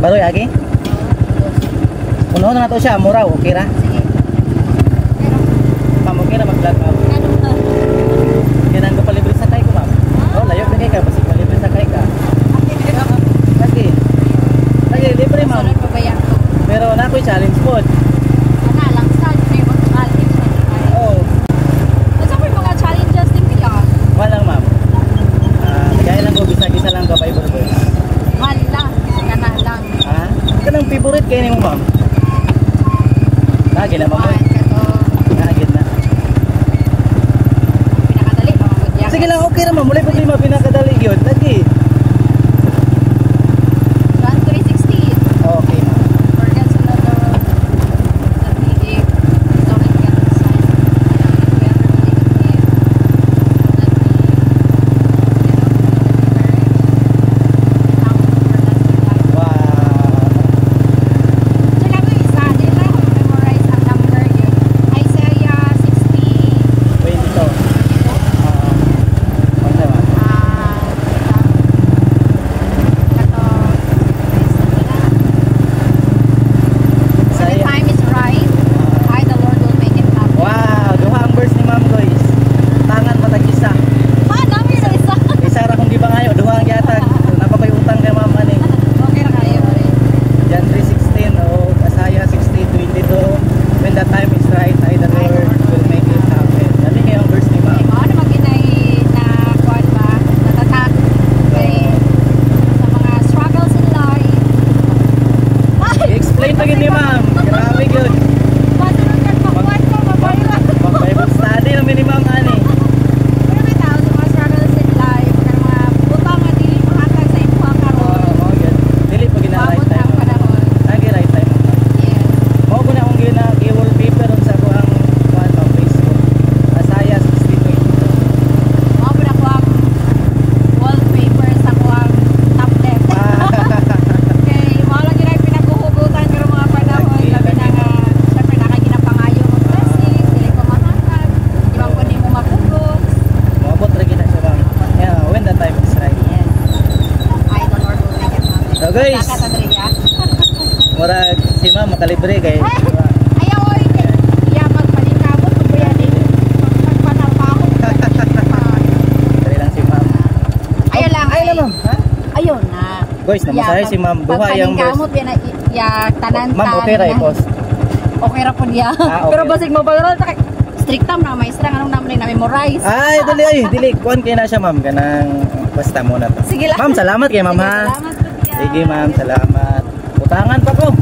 Baroy agi? Uno na to siya, mura, okay ra? Sige. Ma'am, okay ra mag-vlog ma'am. Ganun to. Kinang ko palibre sakay ko ma'am. Oh, layo na kay ka, basta palibre sakay ka. Lagi. Lagi, libre ma'am. Sunod pa ba yan to? Pero na ako'y challenge po. Ana lang sa may mga challenge na tayo. Oo. Basta may mga challenges din yan. Walang ma'am. Kaya lang ko, bisa-bisa lang ka, 5 burgers. Mahal lang. Kana lang. Ha? Kanang favorite kayo ni mo ma'am? Lagi na ma'am. Mahal ka to. Lagi na. Pinakadali. Mga Sige lang, okay na ma'am. Muli problema, pinakadali yun. Lagi. Run 316. Okay ma'am. Forget sa lalo. Sa PA. Don't get the size. We are really good. Wow. So lang ko isa. Di lang ako memorize ang number yun. Isaiah 60. 22. Okay ma'am. When the time is right, I, the Lord, will make it happen. Wow, duha ang verse ni ma'am guys. Tangan matag isa. Dami na isa. Isa ra kung di ba ngayo, duha ang yatag. Napapay utang kay ma'am ani. Okay na kayo. John 3:16 o Isaiah 60:22. When the time is right, I the Lord will make it happen. Dami kayo ang verse ni ma'am. Ano naman ginay na kuwan ba? Natatak. Okay. Sa mga struggles in life. I-explain pa gini ma'am. Grabe gyud. Pasunod ka magkuwan ko, mabayran. Mag-Bible study namin ni ma'am ani. Pero may tao sa mga struggles in life, mga butang nga dili mahatag sa imo ang karon. Oh, good. Dili pa gina right Mabot na time. ang panahon. Lagi right time. Yes. Mao ko na akong gina i-wallpaper sa ko ang kuan sa Facebook. Isaiah 60:22. Mao pa na ko ang wallpaper sa ko ang tablet. Okay, mao lang yun ay pinaghuhugutan pero mga panahon. Labi na nga, syempre nakaginapangayo mo blessings, dili ko mahatag. Ibang ko mo mapugos. Maabot ra gina siya ma'am. Yeah, when the time is right. Yes. I, the Lord, will make it happen. So, guys. Saka, Andrea. Murag si ma'am makalibre kay Ayaw, oy. Iya, magpalikabot ko yan eh. Magpanapahon. Dali lang si ma'am. Ayun lang. Ay lang ma'am. Ha? Ayun na. Guys, namasahe si ma'am. Duha yung verse. Pagpaningkamot yan ya tanan. Ma'am, okay ra i-post. Okay ra po niya. Ah, okay. Pero basig mo viral strict tam na maestra anong naman na memorize. Ay, dili kuan kay na siya ma'am kanang basta muna to. Sige lang. Ma'am, salamat kay ma'am ha. Salamat po. Sige ma'am, salamat. Utangan pa ko.